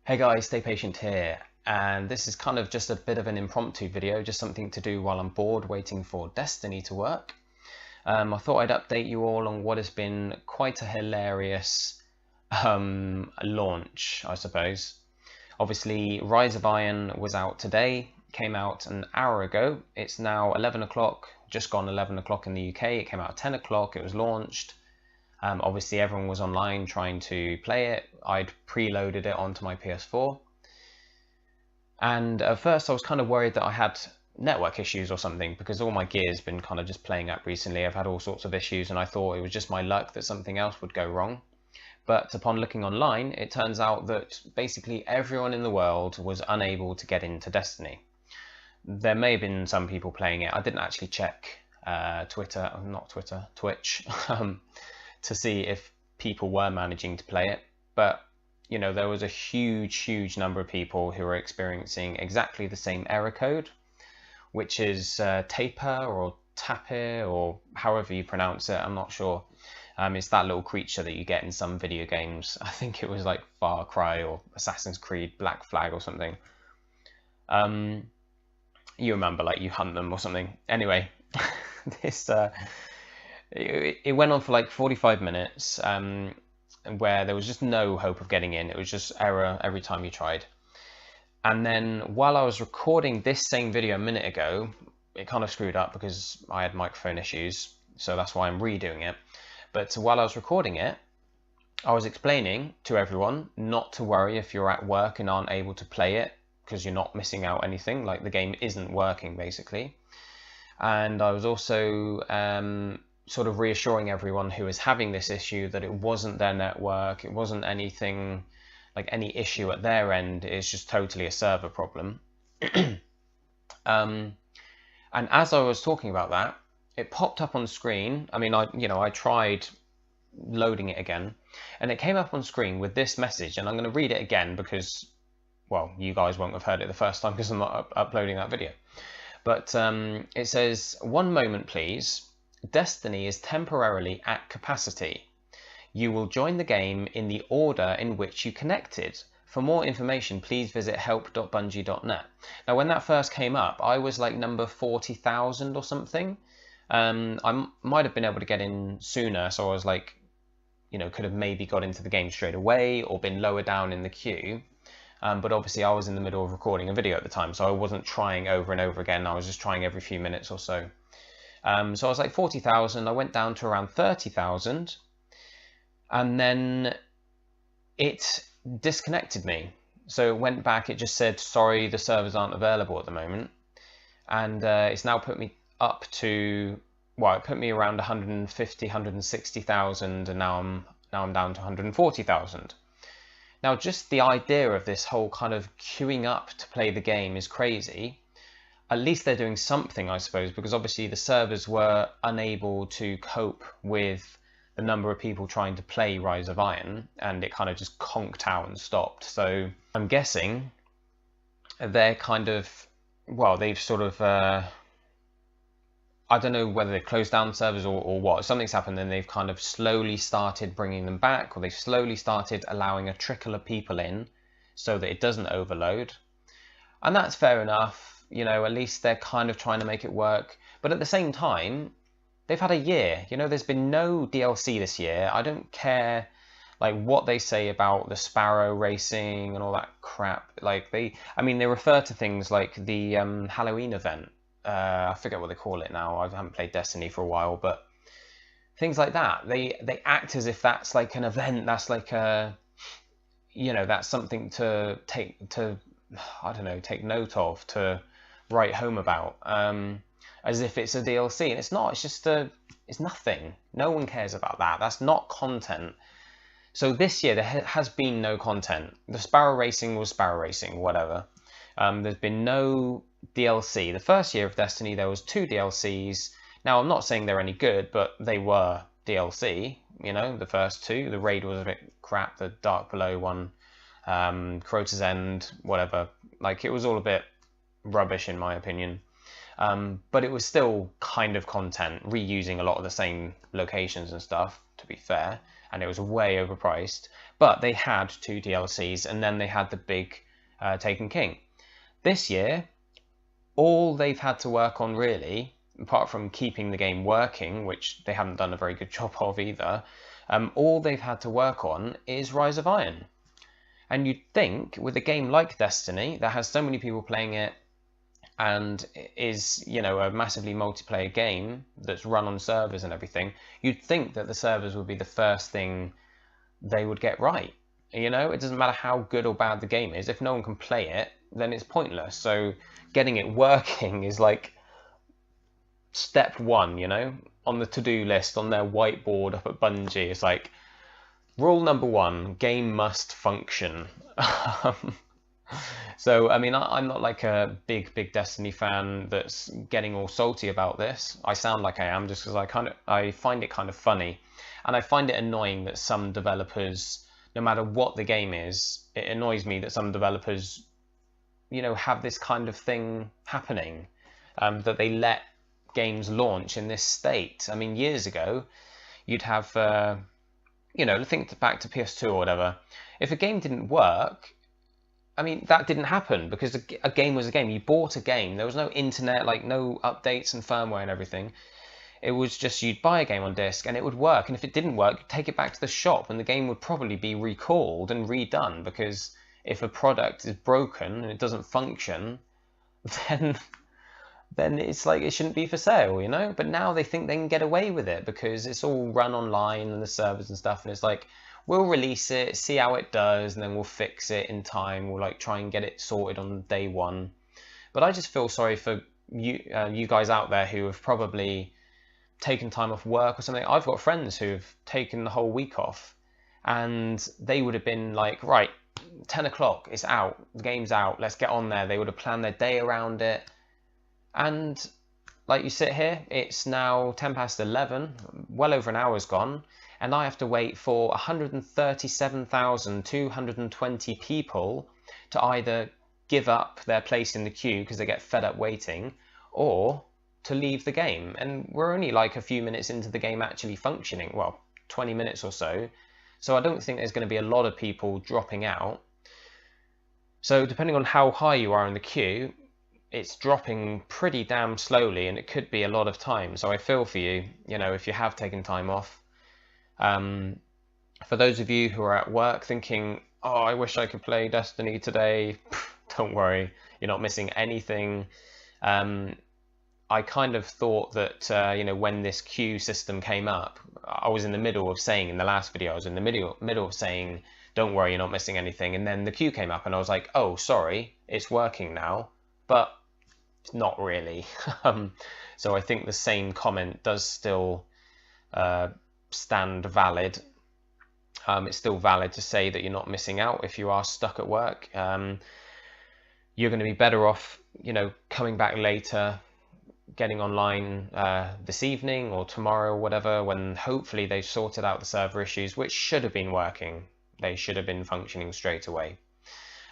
Hey guys, Stay Patient here, and this is kind of just a bit of an impromptu video, just something to do while I'm bored waiting for Destiny to work. I thought I'd update you all on what has been quite a hilarious launch, I suppose. Obviously, Rise of Iron was out today, came out an hour ago. It's now 11 o'clock, just gone 11 o'clock in the UK. It came out at 10 o'clock, it was launched. Obviously everyone was online trying to play it. I'd preloaded it onto my PS4. And at first I was kind of worried that I had network issues or something because all my gear's been kind of just playing up recently. I've had all sorts of issues and I thought it was just my luck that something else would go wrong. But upon looking online, it turns out that basically everyone in the world was unable to get into Destiny. There may have been some people playing it. I didn't actually check Twitch. To see if people were managing to play it, but you know, there was a huge number of people who were experiencing exactly the same error code, which is Taper or Tapir or however you pronounce it, I'm not sure. It's that little creature that you get in some video games. I think it was like Far Cry or Assassin's Creed Black Flag or something. You remember, like, you hunt them or something. Anyway, this it went on for like 45 minutes where there was just no hope of getting in. It was just error every time you tried. And then while I was recording this same video a minute ago, it kind of screwed up because I had microphone issues, so that's why I'm redoing it. But while I was recording it, I was explaining to everyone not to worry if you're at work and aren't able to play it, because you're not missing out anything. Like, the game isn't working basically. And I was also sort of reassuring everyone who was having this issue that it wasn't their network, it wasn't anything like any issue at their end, it's just totally a server problem. And as I was talking about that, it popped up on screen. I mean, I tried loading it again, and it came up on screen with this message, and I'm going to read it again because, well, you guys won't have heard it the first time because I'm not uploading that video. But it says, "One moment, please. Destiny is temporarily at capacity. You will join the game in the order in which you connected. For more information, please visit help.bungie.net." Now, when that first came up, I was like number 40,000 or something. I might have been able to get in sooner, so I was like, you know, could have maybe got into the game straight away or been lower down in the queue. But obviously I was in the middle of recording a video at the time, so I wasn't trying over and over again. I was just trying every few minutes or so. So I was like 40,000, I went down to around 30,000, and then it disconnected me. So it went back, it just said, sorry, the servers aren't available at the moment. And it's now put me up to, well, it put me around 150, 160,000, and now I'm down to 140,000. Now, just the idea of this whole kind of queuing up to play the game is crazy. At least they're doing something, I suppose, because obviously the servers were unable to cope with the number of people trying to play Rise of Iron, and it kind of just conked out and stopped. So I'm guessing they're kind of, well, they've sort of, I don't know whether they've closed down servers or what. Something's happened, and they've kind of slowly started bringing them back, or they've slowly started allowing a trickle of people in so that it doesn't overload. And that's fair enough. You know, at least they're kind of trying to make it work. But at the same time, they've had a year. You know, there's been no DLC this year. I don't care, like, what they say about the Sparrow racing and all that crap. Like, they refer to things like the Halloween event. I forget what they call it now. I haven't played Destiny for a while, but things like that. They act as if that's like an event. That's like a, you know, that's something to take note of, to write home about, as if it's a DLC, and it's not. It's just it's nothing. No one cares about that. That's not content. So this year there has been no content. The Sparrow racing was Sparrow racing, whatever. There's been no DLC. The first year of Destiny there was 2 DLCs. Now, I'm not saying they're any good, but they were DLC. You know, the first 2. The raid was a bit crap. The Dark Below one, Crota's End, whatever. Like, it was all a bit rubbish in my opinion, but it was still kind of content, reusing a lot of the same locations and stuff, to be fair. and it was way overpriced. But they had 2 DLCs, and then they had the big Taken King. This year, all they've had to work on really, apart from keeping the game working, which they haven't done a very good job of either, all they've had to work on is Rise of Iron. And you'd think with a game like Destiny that has so many people playing it and is, you know, a massively multiplayer game that's run on servers and everything, you'd think that the servers would be the first thing they would get right. You know, it doesn't matter how good or bad the game is. If no one can play it, then it's pointless. So getting it working is like step one, you know, on the to-do list on their whiteboard up at Bungie. It's like rule number 1, game must function. So, I mean, I'm not like a big Destiny fan that's getting all salty about this. I sound like I am just because I find it kind of funny. And I find it annoying that some developers, no matter what the game is, it annoys me that some developers, you know, have this kind of thing happening, that they let games launch in this state. I mean, years ago, you'd have, you know, think back to PS2 or whatever. If a game didn't work, I mean, that didn't happen because a game was a game. You bought a game. There was no internet, like no updates and firmware and everything. It was just you'd buy a game on disc and it would work. And if it didn't work, you'd take it back to the shop and the game would probably be recalled and redone, because if a product is broken and it doesn't function, then it's like it shouldn't be for sale, you know? But now they think they can get away with it because it's all run online and the servers and stuff, and it's like, we'll release it, see how it does, and then we'll fix it in time. We'll like try and get it sorted on day one. But I just feel sorry for you guys out there who have probably taken time off work or something. I've got friends who've taken the whole week off, and they would have been like, right, 10 o'clock, it's out, the game's out, let's get on there. They would have planned their day around it. And like, you sit here, it's now 10 past 11, well over an hour's gone, and I have to wait for 137,220 people to either give up their place in the queue because they get fed up waiting, or to leave the game. And we're only like a few minutes into the game actually functioning, well, 20 minutes or so. So I don't think there's going to be a lot of people dropping out. So depending on how high you are in the queue, it's dropping pretty damn slowly, and it could be a lot of time. So I feel for you, you know, if you have taken time off. For those of you who are at work thinking, oh, I wish I could play Destiny today, don't worry, you're not missing anything. I kind of thought that, you know, when this queue system came up, I was in the middle of saying in the last video, I was in the middle of saying, don't worry, you're not missing anything. And then the queue came up and I was like, oh, sorry, it's working now, but not really. So I think the same comment does still stand valid. It's still valid to say that you're not missing out if you are stuck at work. You're going to be better off, you know, coming back later, getting online this evening or tomorrow or whatever, when hopefully they've sorted out the server issues, which should have been working. They should have been functioning straight away.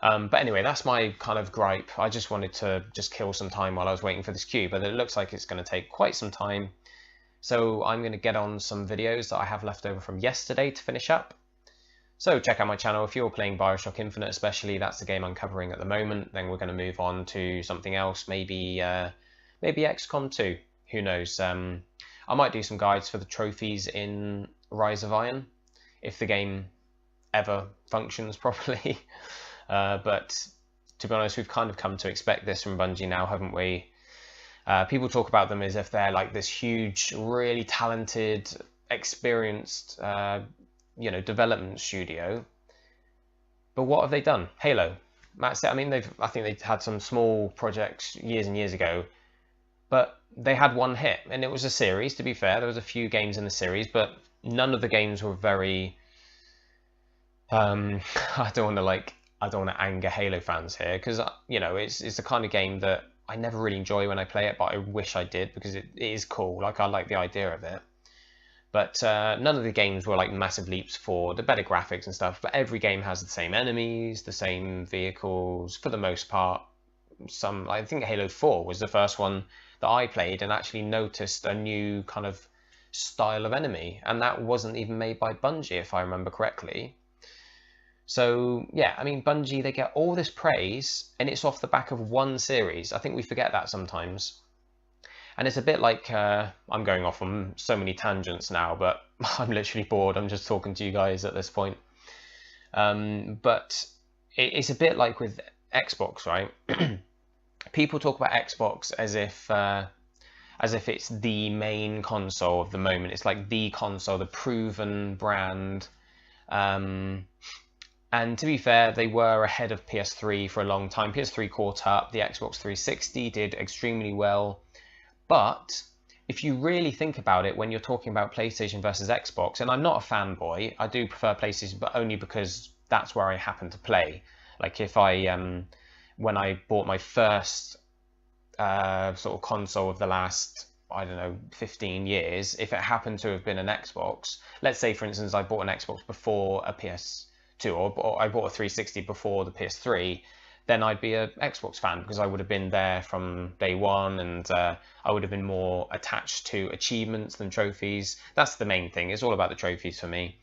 But anyway, that's my kind of gripe. I just wanted to just kill some time while I was waiting for this queue, but it looks like it's going to take quite some time. So I'm going to get on some videos that I have left over from yesterday to finish up. So check out my channel if you're playing Bioshock Infinite, especially. That's the game I'm covering at the moment. Then we're going to move on to something else, maybe XCOM 2. Who knows? I might do some guides for the trophies in Rise of Iron, if the game ever functions properly. But to be honest, we've kind of come to expect this from Bungie now, haven't we? People talk about them as if they're like this huge, really talented, experienced, you know, development studio. But what have they done? Halo. That's it. I mean, I think they had some small projects years and years ago, but they had one hit, and it was a series. To be fair, there was a few games in the series, but none of the games were very. I don't want to anger Halo fans here, because you know it's the kind of game that I never really enjoy when I play it, but I wish I did, because it is cool. Like, I like the idea of it. But none of the games were like massive leaps forward. The better graphics and stuff, but every game has the same enemies, the same vehicles for the most part. I think Halo 4 was the first one that I played and actually noticed a new kind of style of enemy, and that wasn't even made by Bungie, if I remember correctly. So yeah, I mean, Bungie, they get all this praise, and it's off the back of one series. I think we forget that sometimes. And it's a bit like, I'm going off on so many tangents now, but I'm literally bored. I'm just talking to you guys at this point. But it's a bit like with Xbox, right? People talk about Xbox as if it's the main console of the moment. It's like the console, the proven brand. And to be fair, they were ahead of PS3 for a long time. PS3 caught up. The Xbox 360 did extremely well. But if you really think about it, when you're talking about PlayStation versus Xbox, and I'm not a fanboy, I do prefer PlayStation, but only because that's where I happen to play. Like if when I bought my first sort of console of the last, I don't know, 15 years, if it happened to have been an Xbox, let's say for instance I bought an Xbox before a PS2, or I bought a 360 before the PS3, then I'd be an Xbox fan because I would have been there from day one, and I would have been more attached to achievements than trophies. That's the main thing. It's all about the trophies for me,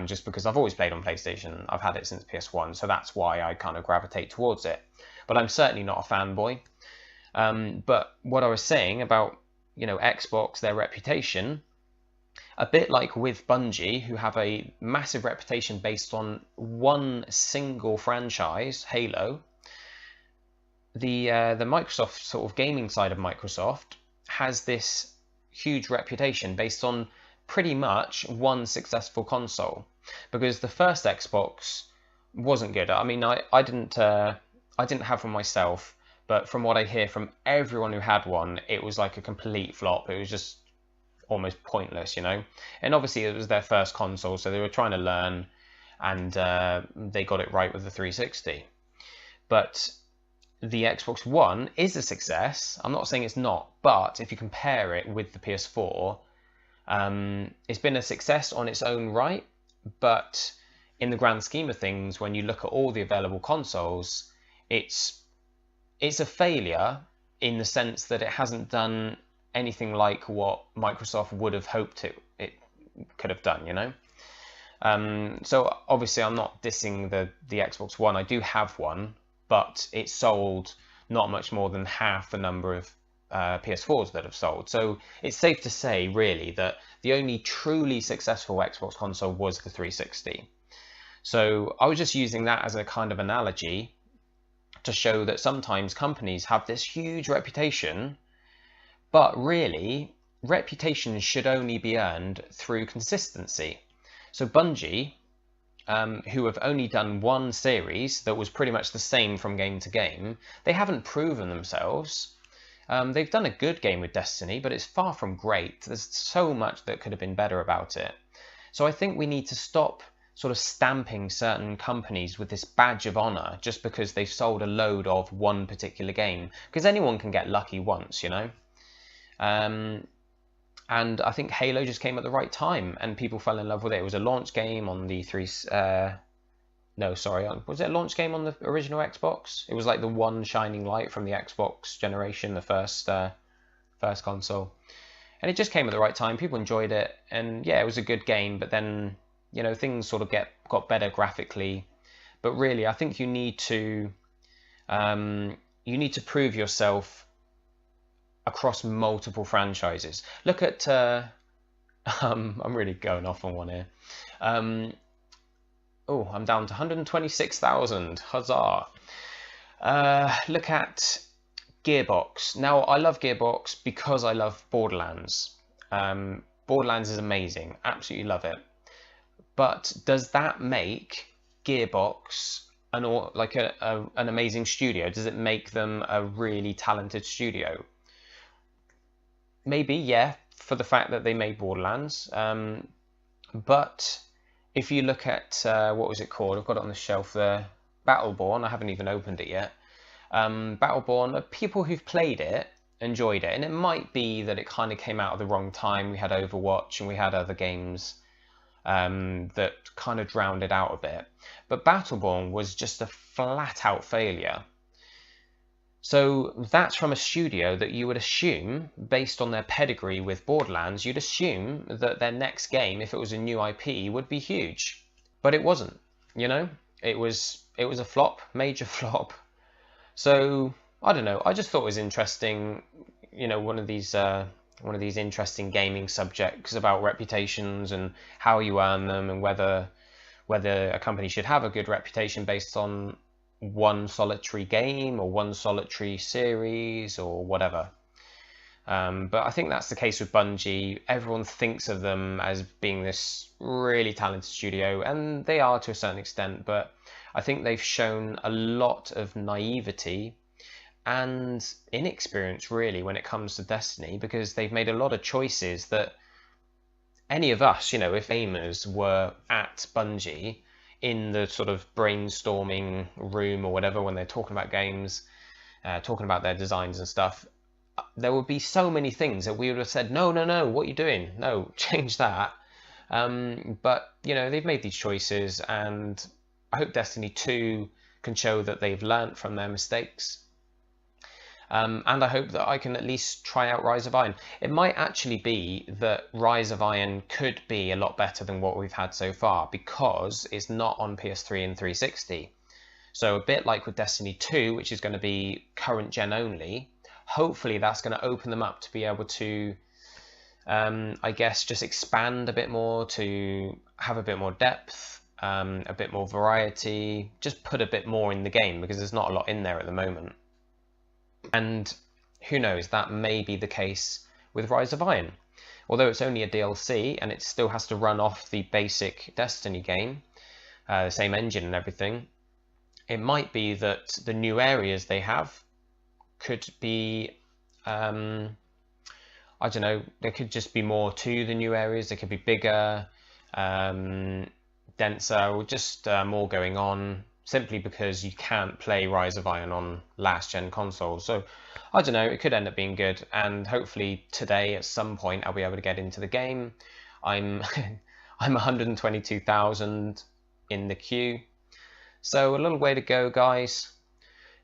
just because I've always played on PlayStation. I've had it since PS1, so that's why I kind of gravitate towards it. But I'm certainly not a fanboy. But what I was saying about, Xbox, their reputation, a bit like with Bungie, who have a massive reputation based on one single franchise, Halo, the Microsoft sort of gaming side of Microsoft has this huge reputation based on pretty much one successful console, because the first Xbox wasn't good. I mean, I didn't have one myself, but from what I hear from everyone who had one, it was like a complete flop. It was just almost pointless, And obviously it was their first console, so they were trying to learn, and they got it right with the 360. But the Xbox One is a success. I'm not saying it's not, but if you compare it with the PS4, it's been a success on its own right, but in the grand scheme of things, when you look at all the available consoles, it's a failure in the sense that it hasn't done anything like what Microsoft would have hoped it could have done, So obviously I'm not dissing the Xbox One. I do have one, but it sold not much more than half the number of PS4s that have sold. So it's safe to say, really, that the only truly successful Xbox console was the 360. So I was just using that as a kind of analogy to show that sometimes companies have this huge reputation, but really, reputation should only be earned through consistency. So Bungie, who have only done one series that was pretty much the same from game to game, they haven't proven themselves. They've done a good game with Destiny, but it's far from great. There's so much that could have been better about it. So I think we need to stop sort of stamping certain companies with this badge of honor just because they've sold a load of one particular game, because anyone can get lucky once, and I think Halo just came at the right time and people fell in love with it. It was a launch game on the was it a launch game on the original Xbox? It was like the one shining light from the Xbox generation, the first console. And it just came at the right time. People enjoyed it, and yeah, it was a good game, but then, things sort of got better graphically. But really, I think you need to prove yourself across multiple franchises. Look at I'm really going off on one here. I'm down to 126,000. Huzzah! Look at Gearbox. Now, I love Gearbox because I love Borderlands. Borderlands is amazing. Absolutely love it. But does that make Gearbox an amazing studio? Does it make them a really talented studio? Maybe, yeah, for the fact that they made Borderlands. But if you look at, what was it called? I've got it on the shelf there. Battleborn. I haven't even opened it yet. Battleborn, people who've played it enjoyed it. And it might be that it kind of came out at the wrong time. We had Overwatch and we had other games that kind of drowned it out a bit. But Battleborn was just a flat-out failure. So that's from a studio that you would assume, based on their pedigree with Borderlands, you'd assume that their next game, if it was a new IP, would be huge. But it wasn't, you know? It was a flop, major flop. So I don't know. I just thought it was interesting, you know, one of these interesting gaming subjects about reputations and how you earn them, and whether a company should have a good reputation based on one solitary game or one solitary series or whatever. But I think that's the case with Bungie. Everyone thinks of them as being this really talented studio, and they are to a certain extent, but I think they've shown a lot of naivety and inexperience really when it comes to Destiny, because they've made a lot of choices that any of us, you know, if gamers were at Bungie in the sort of brainstorming room or whatever when they're talking about games, talking about their designs and stuff, there would be so many things that we would have said, no, what are you doing? No, change that. But, you know, they've made these choices, and I hope Destiny 2 can show that they've learnt from their mistakes. And I hope that I can at least try out Rise of Iron. It might actually be that Rise of Iron could be a lot better than what we've had so far, because it's not on PS3 and 360. So a bit like with Destiny 2, which is going to be current gen only, hopefully that's going to open them up to be able to, I guess, just expand a bit more, to have a bit more depth, a bit more variety, just put a bit more in the game, because there's not a lot in there at the moment. And who knows, that may be the case with Rise of Iron. Although it's only a DLC and it still has to run off the basic Destiny game, the same engine and everything, it might be that the new areas they have could be, I don't know, there could just be more to the new areas. They could be bigger, denser, or just more going on, simply because you can't play Rise of Iron on last gen consoles. So I don't know, it could end up being good, and hopefully today at some point I'll be able to get into the game. I'm 122,000 in the queue, so a little way to go, guys.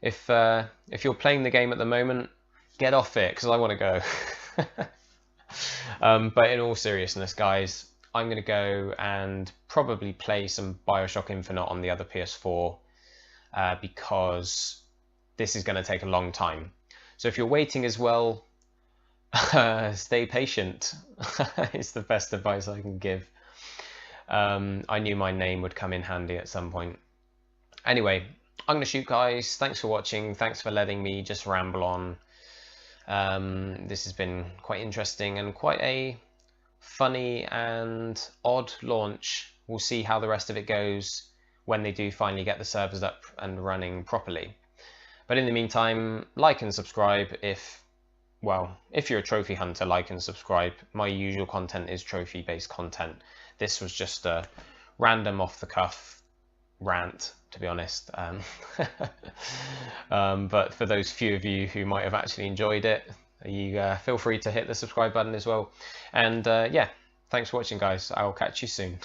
If you're playing the game at the moment, get off it, because I want to go. But in all seriousness, guys, I'm going to go and probably play some Bioshock Infinite on the other PS4, because this is going to take a long time. So if you're waiting as well, stay patient. It's the best advice I can give. I knew my name would come in handy at some point. Anyway, I'm going to shoot, guys. Thanks for watching. Thanks for letting me just ramble on. This has been quite interesting and quite a funny and odd launch. We'll see how the rest of it goes when they do finally get the servers up and running properly. But in the meantime, like and subscribe if you're a trophy hunter, like and subscribe. My usual content is trophy based content. This was just a random off the cuff rant, to be honest. But for those few of you who might have actually enjoyed it, you feel free to hit the subscribe button as well. And yeah, thanks for watching, guys. I'll catch you soon.